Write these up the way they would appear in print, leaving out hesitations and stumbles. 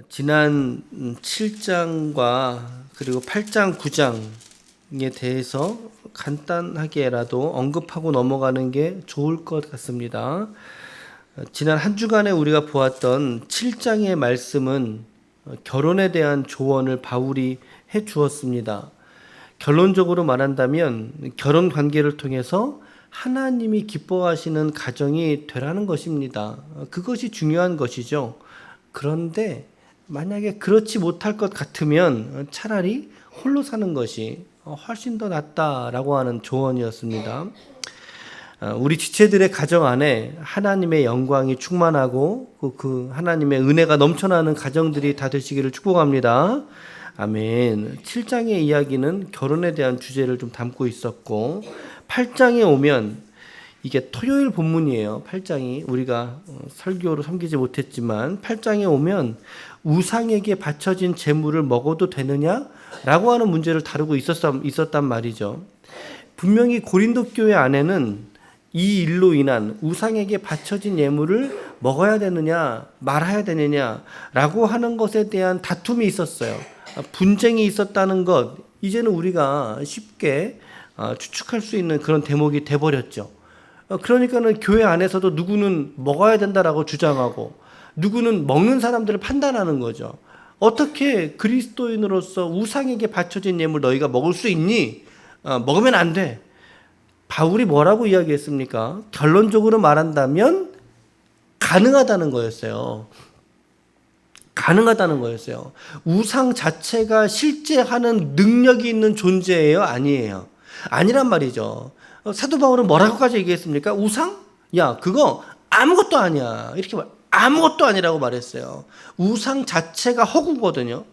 지난 7장과 그리고 8장, 9장에 대해서 간단하게라도 언급하고 넘어가는 게 좋을 것 같습니다. 지난 한 주간에 우리가 보았던 7장의 말씀은 결혼에 대한 조언을 바울이 해 주었습니다. 결론적으로 말한다면 결혼 관계를 통해서 하나님이 기뻐하시는 가정이 되라는 것입니다. 그것이 중요한 것이죠. 그런데 만약에 그렇지 못할 것 같으면 차라리 홀로 사는 것이 훨씬 더 낫다라고 하는 조언이었습니다. 우리 지체들의 가정 안에 하나님의 영광이 충만하고 그 하나님의 은혜가 넘쳐나는 가정들이 다 되시기를 축복합니다. 아멘. 7장의 이야기는 결혼에 대한 주제를 좀 담고 있었고 8장에 오면 이게 토요일 본문이에요. 8장이 우리가 설교로 섬기지 못했지만 8장에 오면 우상에게 바쳐진 제물을 먹어도 되느냐라고 하는 문제를 다루고 있었단 말이죠. 분명히 고린도 교회 안에는 이 일로 인한 우상에게 바쳐진 예물을 먹어야 되느냐 말아야 되느냐라고 하는 것에 대한 다툼이 있었어요. 분쟁이 있었다는 것 이제는 우리가 쉽게 추측할 수 있는 그런 대목이 돼버렸죠. 그러니까는 교회 안에서도 누구는 먹어야 된다라고 주장하고 누구는 먹는 사람들을 판단하는 거죠. 어떻게 그리스도인으로서 우상에게 바쳐진 예물 너희가 먹을 수 있니? 먹으면 안 돼. 바울이 뭐라고 이야기했습니까? 결론적으로 말한다면 가능하다는 거였어요. 가능하다는 거였어요. 우상 자체가 실제 하는 능력이 있는 존재예요? 아니에요? 아니란 말이죠. 사도 바울은 뭐라고까지 얘기했습니까? 우상? 야, 그거 아무것도 아니야. 이렇게 아무것도 아니라고 말했어요. 우상 자체가 허구거든요.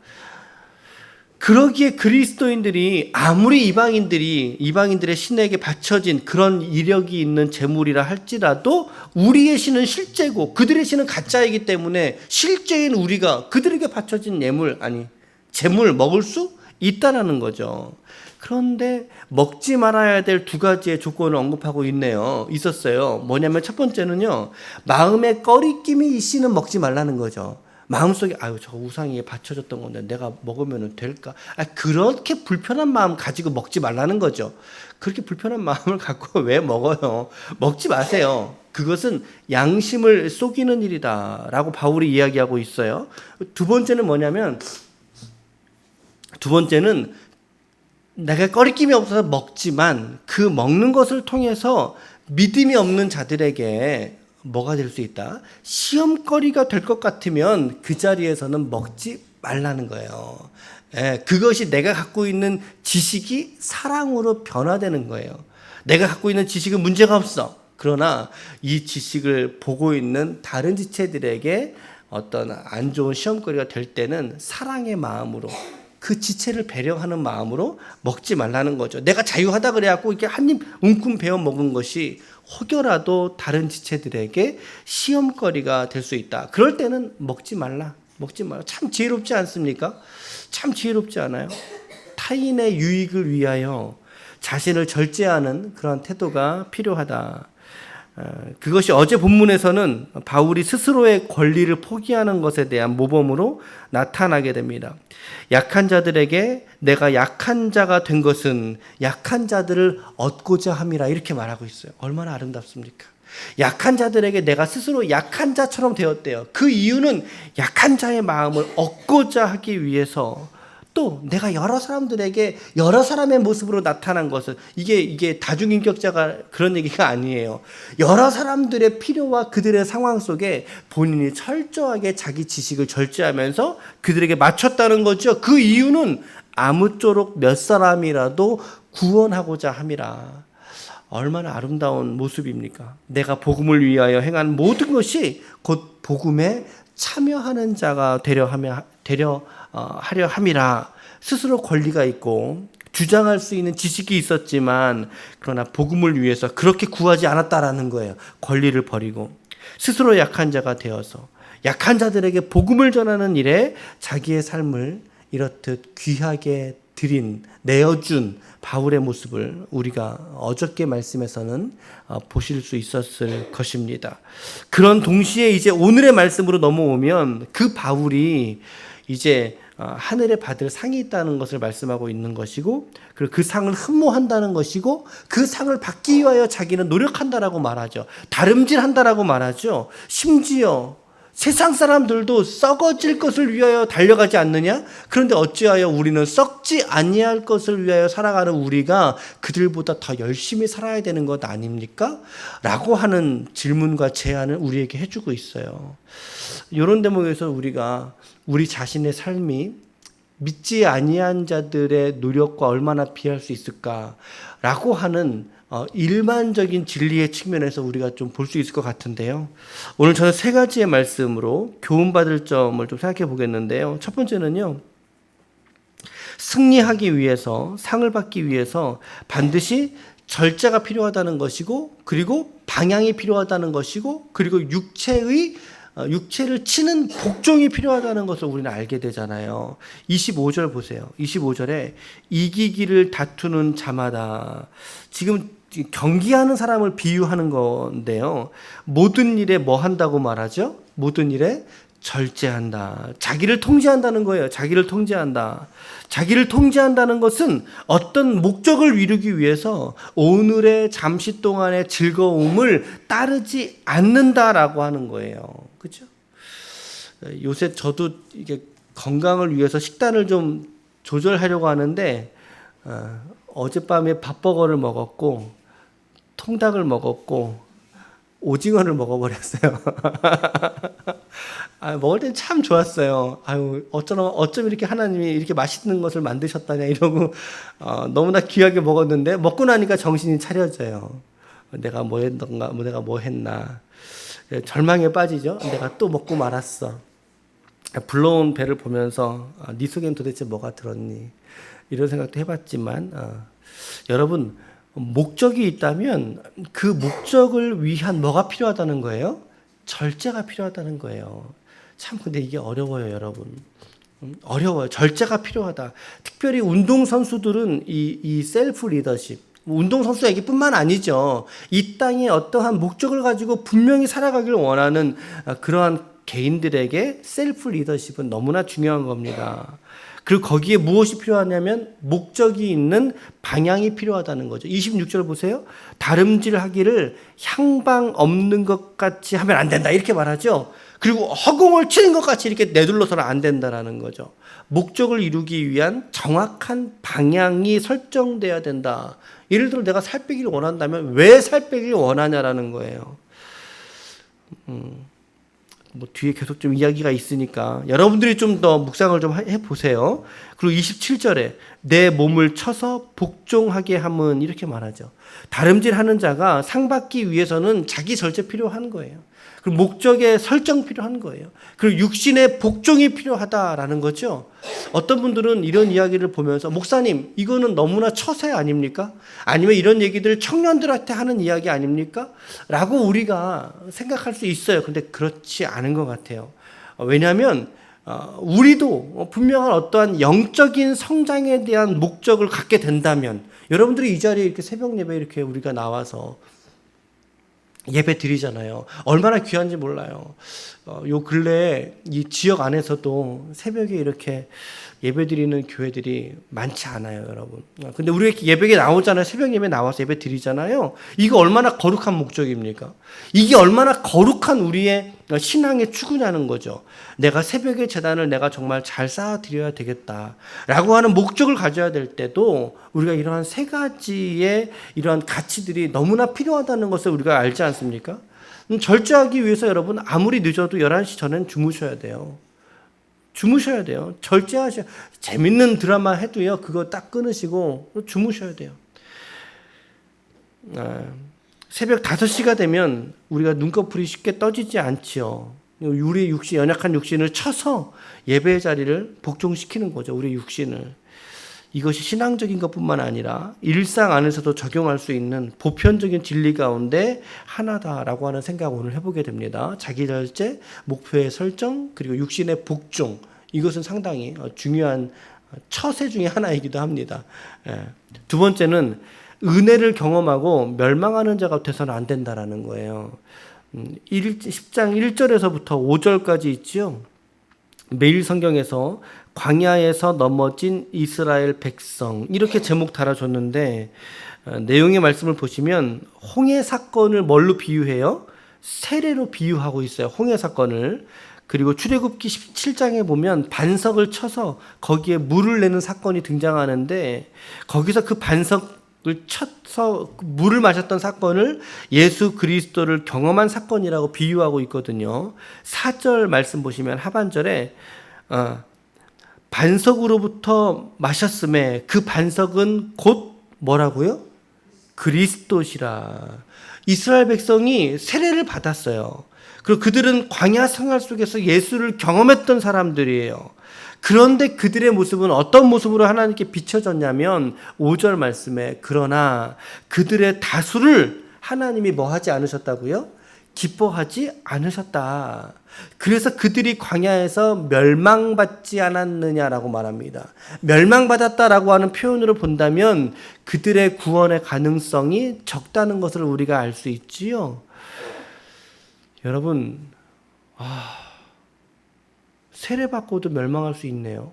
그러기에 그리스도인들이 아무리 이방인들의 신에게 바쳐진 그런 이력이 있는 제물이라 할지라도 우리의 신은 실제고 그들의 신은 가짜이기 때문에 실제인 우리가 그들에게 바쳐진 제물 먹을 수 있다라는 거죠. 그런데 먹지 말아야 될 두 가지의 조건을 언급하고 있었어요. 뭐냐면 첫 번째는요, 마음에 꺼리낌이 있이는 먹지 말라는 거죠. 마음속에 저 우상이 바쳐졌던 건데 내가 먹으면 될까? 그렇게 불편한 마음 가지고 먹지 말라는 거죠. 그렇게 불편한 마음을 갖고 왜 먹어요? 먹지 마세요. 그것은 양심을 속이는 일이다라고 바울이 이야기하고 있어요. 두 번째는 뭐냐면 내가 꺼리낌이 없어서 먹지만 그 먹는 것을 통해서 믿음이 없는 자들에게 뭐가 될 수 있다? 시험거리가 될 것 같으면 그 자리에서는 먹지 말라는 거예요. 그것이 내가 갖고 있는 지식이 사랑으로 변화되는 거예요. 내가 갖고 있는 지식은 문제가 없어. 그러나 이 지식을 보고 있는 다른 지체들에게 어떤 안 좋은 시험거리가 될 때는 사랑의 마음으로 그 지체를 배려하는 마음으로 먹지 말라는 거죠. 내가 자유하다 그래갖고 이렇게 한 입 웅큼 베어 먹은 것이 혹여라도 다른 지체들에게 시험거리가 될 수 있다. 그럴 때는 먹지 말라. 참 지혜롭지 않습니까? 참 지혜롭지 않아요? 타인의 유익을 위하여 자신을 절제하는 그런 태도가 필요하다. 그것이 어제 본문에서는 바울이 스스로의 권리를 포기하는 것에 대한 모범으로 나타나게 됩니다. 약한 자들에게 내가 약한 자가 된 것은 약한 자들을 얻고자 함이라 이렇게 말하고 있어요. 얼마나 아름답습니까? 약한 자들에게 내가 스스로 약한 자처럼 되었대요. 그 이유는 약한 자의 마음을 얻고자 하기 위해서 또 내가 여러 사람들에게 여러 사람의 모습으로 나타난 것은 이게 다중인격자가 그런 얘기가 아니에요. 여러 사람들의 필요와 그들의 상황 속에 본인이 철저하게 자기 지식을 절제하면서 그들에게 맞췄다는 거죠. 그 이유는 아무쪼록 몇 사람이라도 구원하고자 함이라. 얼마나 아름다운 모습입니까? 내가 복음을 위하여 행한 모든 것이 곧 복음에 참여하는 자가 하려 함이라. 스스로 권리가 있고 주장할 수 있는 지식이 있었지만 그러나 복음을 위해서 그렇게 구하지 않았다라는 거예요. 권리를 버리고 스스로 약한 자가 되어서 약한 자들에게 복음을 전하는 일에 자기의 삶을 이렇듯 귀하게 내어준 바울의 모습을 우리가 어저께 말씀에서는 보실 수 있었을 것입니다. 그런 동시에 이제 오늘의 말씀으로 넘어오면 그 바울이 이제 하늘에 받을 상이 있다는 것을 말씀하고 있는 것이고, 그리고 그 상을 흠모한다는 것이고, 그 상을 받기 위하여 자기는 노력한다라고 말하죠. 다름질한다라고 말하죠. 심지어 세상 사람들도 썩어질 것을 위하여 달려가지 않느냐? 그런데 어찌하여 우리는 썩지 아니할 것을 위하여 살아가는 우리가 그들보다 더 열심히 살아야 되는 것 아닙니까? 라고 하는 질문과 제안을 우리에게 해주고 있어요. 이런 대목에서 우리가 우리 자신의 삶이 믿지 아니한 자들의 노력과 얼마나 비할 수 있을까라고 하는 일반적인 진리의 측면에서 우리가 좀 볼 수 있을 것 같은데요. 오늘 저는 세 가지의 말씀으로 교훈받을 점을 좀 생각해 보겠는데요. 첫 번째는요, 승리하기 위해서, 상을 받기 위해서 반드시 절제가 필요하다는 것이고, 그리고 방향이 필요하다는 것이고, 그리고 육체를 치는 복종이 필요하다는 것을 우리는 알게 되잖아요. 25절 보세요. 25절에 이기기를 다투는 자마다, 지금 경기하는 사람을 비유하는 건데요. 모든 일에 뭐 한다고 말하죠? 모든 일에 절제한다. 자기를 통제한다는 거예요. 자기를 통제한다. 자기를 통제한다는 것은 어떤 목적을 이루기 위해서 오늘의 잠시 동안의 즐거움을 따르지 않는다라고 하는 거예요. 그렇죠? 요새 저도 이게 건강을 위해서 식단을 좀 조절하려고 하는데 어젯밤에 밥버거를 먹었고 통닭을 먹었고 오징어를 먹어버렸어요. 먹을 땐 참 좋았어요. 어쩜 이렇게 하나님이 이렇게 맛있는 것을 만드셨다냐 이러고 너무나 귀하게 먹었는데 먹고 나니까 정신이 차려져요. 내가 뭐 했던가, 내가 뭐 했나. 절망에 빠지죠. 내가 또 먹고 말았어. 불러온 배를 보면서 네 속엔 도대체 뭐가 들었니? 이런 생각도 해봤지만 여러분, 목적이 있다면 그 목적을 위한 뭐가 필요하다는 거예요? 절제가 필요하다는 거예요. 참 근데 이게 어려워요, 여러분. 어려워요. 절제가 필요하다. 특별히 운동선수들은 이 셀프 리더십, 운동선수 얘기뿐만 아니죠. 이 땅에 어떠한 목적을 가지고 분명히 살아가길 원하는 그러한 개인들에게 셀프 리더십은 너무나 중요한 겁니다. 그리고 거기에 무엇이 필요하냐면 목적이 있는 방향이 필요하다는 거죠. 26절 보세요. 다름질하기를 향방 없는 것 같이 하면 안 된다 이렇게 말하죠. 그리고 허공을 치는 것 같이 이렇게 내둘러서는 안 된다라는 거죠. 목적을 이루기 위한 정확한 방향이 설정돼야 된다. 예를 들어 내가 살 빼기를 원한다면 왜 살 빼기를 원하냐라는 거예요. 뒤에 계속 좀 이야기가 있으니까 여러분들이 좀 더 묵상을 좀 해보세요. 그리고 27절에 내 몸을 쳐서 복종하게 함은 이렇게 말하죠. 다름질하는 자가 상 받기 위해서는 자기 절제 필요한 거예요. 그리고 목적의 설정 필요한 거예요. 그리고 육신의 복종이 필요하다라는 거죠. 어떤 분들은 이런 이야기를 보면서 목사님 이거는 너무나 처세 아닙니까? 아니면 이런 얘기들 청년들한테 하는 이야기 아닙니까? 라고 우리가 생각할 수 있어요. 근데 그렇지 않은 것 같아요. 왜냐하면 우리도 분명한 어떠한 영적인 성장에 대한 목적을 갖게 된다면 여러분들이 이 자리에 이렇게 새벽 예배 이렇게 우리가 나와서 예배 드리잖아요. 얼마나 귀한지 몰라요. 요 근래에 이 지역 안에서도 새벽에 이렇게 예배 드리는 교회들이 많지 않아요, 여러분. 근데 우리 예배에 나오잖아요. 새벽 예배 나와서 예배 드리잖아요. 이거 얼마나 거룩한 목적입니까? 이게 얼마나 거룩한 우리의 신앙의 추구냐는 거죠. 내가 새벽의 제단을 내가 정말 잘 쌓아 드려야 되겠다라고 하는 목적을 가져야 될 때도 우리가 이러한 세 가지의 이러한 가치들이 너무나 필요하다는 것을 우리가 알지 않습니까? 절제하기 위해서 여러분 아무리 늦어도 11시 전엔 주무셔야 돼요. 주무셔야 돼요. 절제하셔야. 재밌는 드라마 해도요. 그거 딱 끊으시고 주무셔야 돼요. 새벽 5시가 되면 우리가 눈꺼풀이 쉽게 떠지지 않지요. 우리의 육신, 연약한 육신을 쳐서 예배의 자리를 복종시키는 거죠. 우리의 육신을. 이것이 신앙적인 것뿐만 아니라 일상 안에서도 적용할 수 있는 보편적인 진리 가운데 하나다라고 하는 생각을 오늘 해보게 됩니다. 자기 절제, 목표의 설정, 그리고 육신의 복종. 이것은 상당히 중요한 처세 중에 하나이기도 합니다. 두 번째는 은혜를 경험하고 멸망하는 자가 돼서는 안 된다라는 거예요. 10장 1절에서부터 5절까지 있지요. 매일 성경에서 광야에서 넘어진 이스라엘 백성 이렇게 제목 달아줬는데 내용의 말씀을 보시면 홍해 사건을 뭘로 비유해요? 세례로 비유하고 있어요. 홍해 사건을. 그리고 출애굽기 17장에 보면 반석을 쳐서 거기에 물을 내는 사건이 등장하는데 거기서 그 반석을 쳐서 물을 마셨던 사건을 예수 그리스도를 경험한 사건이라고 비유하고 있거든요. 4절 말씀 보시면 하반절에 반석으로부터 마셨음에 그 반석은 곧 뭐라고요? 그리스도시라. 이스라엘 백성이 세례를 받았어요. 그리고 그들은 광야 생활 속에서 예수를 경험했던 사람들이에요. 그런데 그들의 모습은 어떤 모습으로 하나님께 비춰졌냐면 5절 말씀에 그러나 그들의 다수를 하나님이 뭐 하지 않으셨다고요? 기뻐하지 않으셨다. 그래서 그들이 광야에서 멸망받지 않았느냐라고 말합니다. 멸망받았다라고 하는 표현으로 본다면 그들의 구원의 가능성이 적다는 것을 우리가 알 수 있지요. 여러분, 세례받고도 멸망할 수 있네요.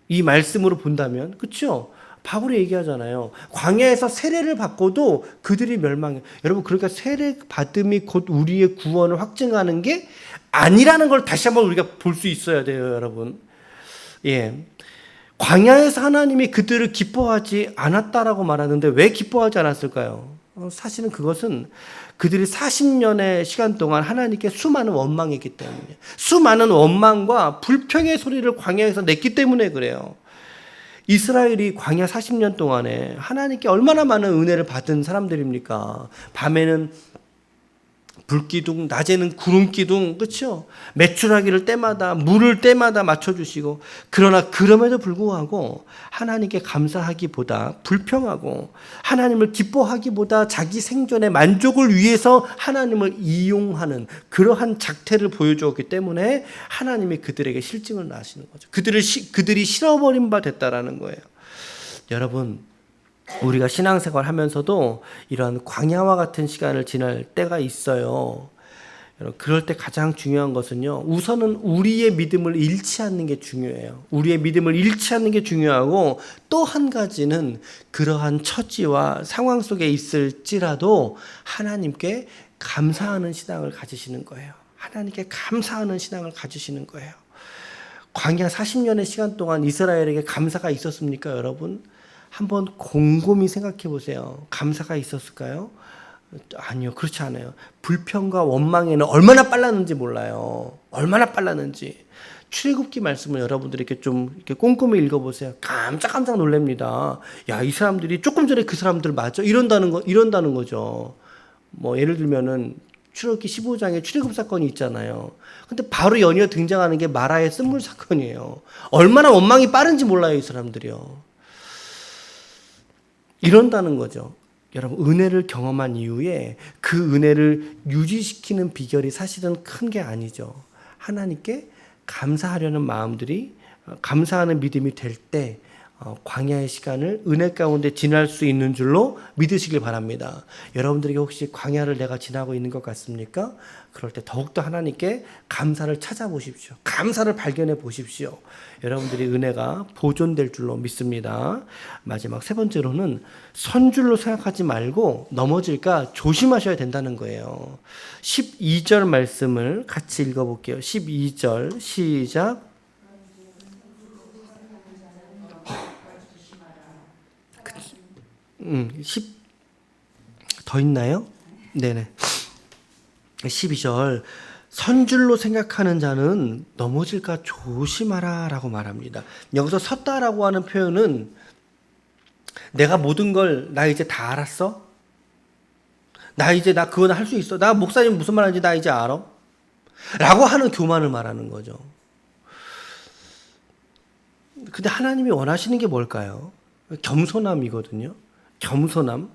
이 말씀으로 본다면, 그렇죠? 바울이 얘기하잖아요. 광야에서 세례를 받고도 그들이 멸망해. 여러분, 그러니까 세례 받음이 곧 우리의 구원을 확증하는 게 아니라는 걸 다시 한번 우리가 볼 수 있어야 돼요, 여러분. 예. 광야에서 하나님이 그들을 기뻐하지 않았다라고 말하는데 왜 기뻐하지 않았을까요? 사실은 그것은 그들이 40년의 시간 동안 하나님께 수많은 원망했기 때문에, 수많은 원망과 불평의 소리를 광야에서 냈기 때문에 그래요. 이스라엘이 광야 40년 동안에 하나님께 얼마나 많은 은혜를 받은 사람들입니까? 밤에는 불기둥, 낮에는 구름기둥, 그렇죠? 메추라기를 때마다, 물을 때마다 맞춰주시고, 그러나 그럼에도 불구하고 하나님께 감사하기보다 불평하고 하나님을 기뻐하기보다 자기 생존의 만족을 위해서 하나님을 이용하는 그러한 작태를 보여주었기 때문에 하나님이 그들에게 실증을 나시는 거죠. 그들이 실어버린 바 됐다라는 거예요. 여러분, 우리가 신앙생활 하면서도 이런 광야와 같은 시간을 지날 때가 있어요. 그럴 때 가장 중요한 것은요, 우선은 우리의 믿음을 잃지 않는 게 중요해요. 우리의 믿음을 잃지 않는 게 중요하고, 또 한 가지는 그러한 처지와 상황 속에 있을지라도 하나님께 감사하는 신앙을 가지시는 거예요. 하나님께 감사하는 신앙을 가지시는 거예요. 광야 40년의 시간 동안 이스라엘에게 감사가 있었습니까, 여러분? 한번 곰곰이 생각해 보세요. 감사가 있었을까요? 아니요, 그렇지 않아요. 불평과 원망에는 얼마나 빨랐는지 몰라요. 얼마나 빨랐는지. 출애굽기 말씀을 여러분들에게 좀 이렇게 꼼꼼히 읽어보세요. 깜짝 놀랍니다. 야, 이 사람들이 조금 전에 그 사람들 맞아? 이런다는 거죠. 뭐 예를 들면은 출애굽기 15장에 출애굽 사건이 있잖아요. 근데 바로 연이어 등장하는 게 마라의 쓴물 사건이에요. 얼마나 원망이 빠른지 몰라요, 이 사람들이요. 이런다는 거죠. 여러분, 은혜를 경험한 이후에 그 은혜를 유지시키는 비결이 사실은 큰 게 아니죠. 하나님께 감사하려는 마음들이, 감사하는 믿음이 될 때 광야의 시간을 은혜 가운데 지날 수 있는 줄로 믿으시길 바랍니다. 여러분들에게 혹시 광야를 내가 지나고 있는 것 같습니까? 그럴 때 더욱더 하나님께 감사를 찾아보십시오. 감사를 발견해 보십시오. 여러분들이 은혜가 보존될 줄로 믿습니다. 마지막 세 번째로는 선줄로 생각하지 말고 넘어질까 조심하셔야 된다는 거예요. 12절 말씀을 같이 읽어볼게요. 12절 시작. 더 있나요? 네네. 12절. 선줄로 생각하는 자는 넘어질까 조심하라 라고 말합니다. 여기서 섰다라고 하는 표현은 내가 모든 걸 나 이제 다 알았어? 나 그거는 할 수 있어? 나 목사님 무슨 말하는지 나 이제 알아? 라고 하는 교만을 말하는 거죠. 근데 하나님이 원하시는 게 뭘까요? 겸손함이거든요. 겸손함.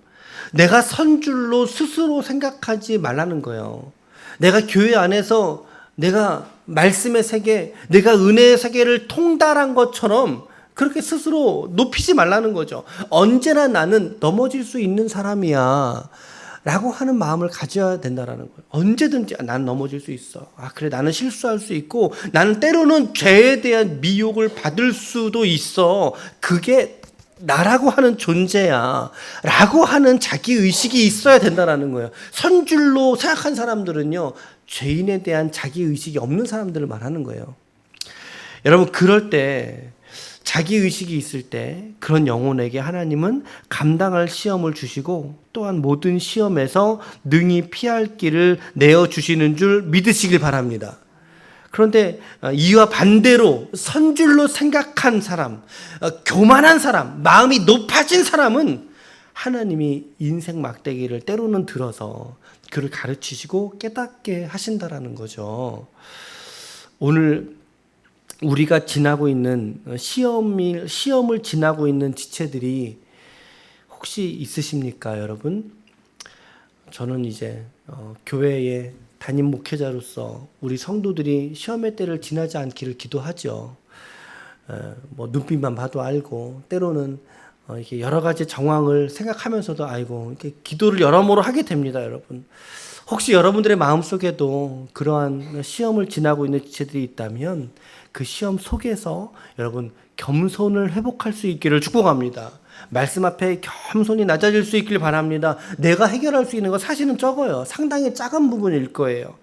내가 선줄로 스스로 생각하지 말라는 거예요. 내가 교회 안에서 내가 말씀의 세계, 내가 은혜의 세계를 통달한 것처럼 그렇게 스스로 높이지 말라는 거죠. 언제나 나는 넘어질 수 있는 사람이야 라고 하는 마음을 가져야 된다라는 거예요. 언제든지 난 넘어질 수 있어. 그래, 나는 실수할 수 있고 나는 때로는 죄에 대한 미혹을 받을 수도 있어. 그게 나라고 하는 존재야 라고 하는 자기의식이 있어야 된다라는 거예요. 선줄로 생각한 사람들은요, 죄인에 대한 자기의식이 없는 사람들을 말하는 거예요. 여러분, 그럴 때 자기의식이 있을 때 그런 영혼에게 하나님은 감당할 시험을 주시고 또한 모든 시험에서 능히 피할 길을 내어주시는 줄 믿으시길 바랍니다. 그런데 이와 반대로 선줄로 생각한 사람, 교만한 사람, 마음이 높아진 사람은 하나님이 인생 막대기를 때로는 들어서 그를 가르치시고 깨닫게 하신다라는 거죠. 오늘 우리가 지나고 있는 시험을 지나고 있는 지체들이 혹시 있으십니까, 여러분? 저는 이제 교회의 담임 목회자로서 우리 성도들이 시험의 때를 지나지 않기를 기도하죠. 뭐 눈빛만 봐도 알고 때로는 이렇게 여러 가지 정황을 생각하면서도 알고 이렇게 기도를 여러모로 하게 됩니다, 여러분. 혹시 여러분들의 마음속에도 그러한 시험을 지나고 있는 지체들이 있다면 그 시험 속에서 여러분 겸손을 회복할 수 있기를 축복합니다. 말씀 앞에 겸손히 낮아질 수 있길 바랍니다. 내가 해결할 수 있는 거 사실은 적어요. 상당히 작은 부분일 거예요.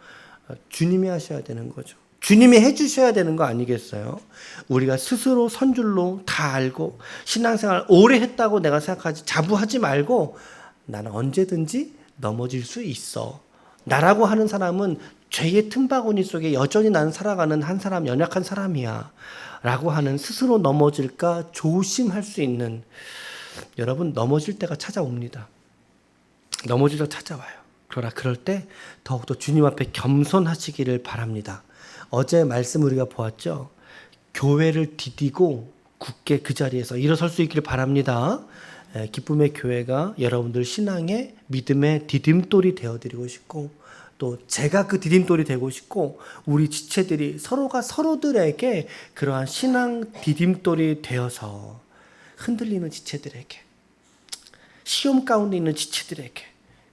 주님이 하셔야 되는 거죠. 주님이 해주셔야 되는 거 아니겠어요? 우리가 스스로 선줄로 다 알고 신앙생활 오래 했다고 내가 생각하지 자부하지 말고 나는 언제든지 넘어질 수 있어. 나라고 하는 사람은 죄의 틈바구니 속에 여전히 나는 살아가는 한 사람, 연약한 사람이야 라고 하는 스스로 넘어질까 조심할 수 있는, 여러분, 넘어질 때가 찾아옵니다. 넘어질 때가 찾아와요. 그러나 그럴 때 더욱더 주님 앞에 겸손하시기를 바랍니다. 어제 말씀 우리가 보았죠. 교회를 디디고 굳게 그 자리에서 일어설 수 있기를 바랍니다. 기쁨의 교회가 여러분들 신앙의 믿음의 디딤돌이 되어드리고 싶고 또 제가 그 디딤돌이 되고 싶고 우리 지체들이 서로가 서로들에게 그러한 신앙 디딤돌이 되어서 흔들리는 지체들에게, 시험 가운데 있는 지체들에게,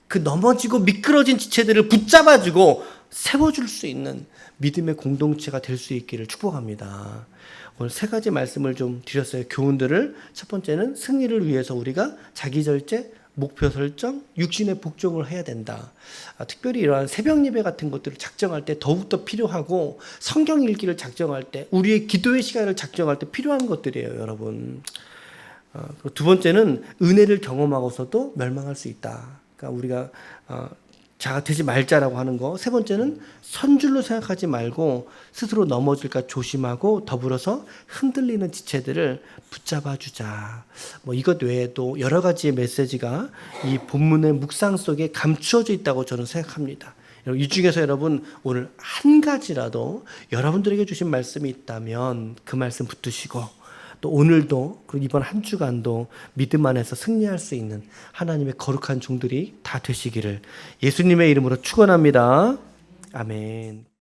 그 넘어지고 미끄러진 지체들을 붙잡아주고 세워줄 수 있는 믿음의 공동체가 될 수 있기를 축복합니다. 오늘 세 가지 말씀을 좀 드렸어요. 교훈들을. 첫 번째는 승리를 위해서 우리가 자기 절제, 목표 설정, 육신의 복종을 해야 된다. 특별히 이러한 새벽 예배 같은 것들을 작정할 때 더욱더 필요하고 성경 읽기를 작정할 때 우리의 기도의 시간을 작정할 때 필요한 것들이에요, 여러분. 두 번째는 은혜를 경험하고서도 멸망할 수 있다. 그러니까 우리가 자가 되지 말자라고 하는 거. 세 번째는 선줄로 생각하지 말고 스스로 넘어질까 조심하고 더불어서 흔들리는 지체들을 붙잡아 주자. 뭐 이것 외에도 여러 가지의 메시지가 이 본문의 묵상 속에 감추어져 있다고 저는 생각합니다. 이 중에서 여러분 오늘 한 가지라도 여러분들에게 주신 말씀이 있다면 그 말씀 붙드시고 또 오늘도 그리고 이번 한 주간도 믿음 안에서 승리할 수 있는 하나님의 거룩한 종들이 다 되시기를 예수님의 이름으로 축원합니다. 아멘.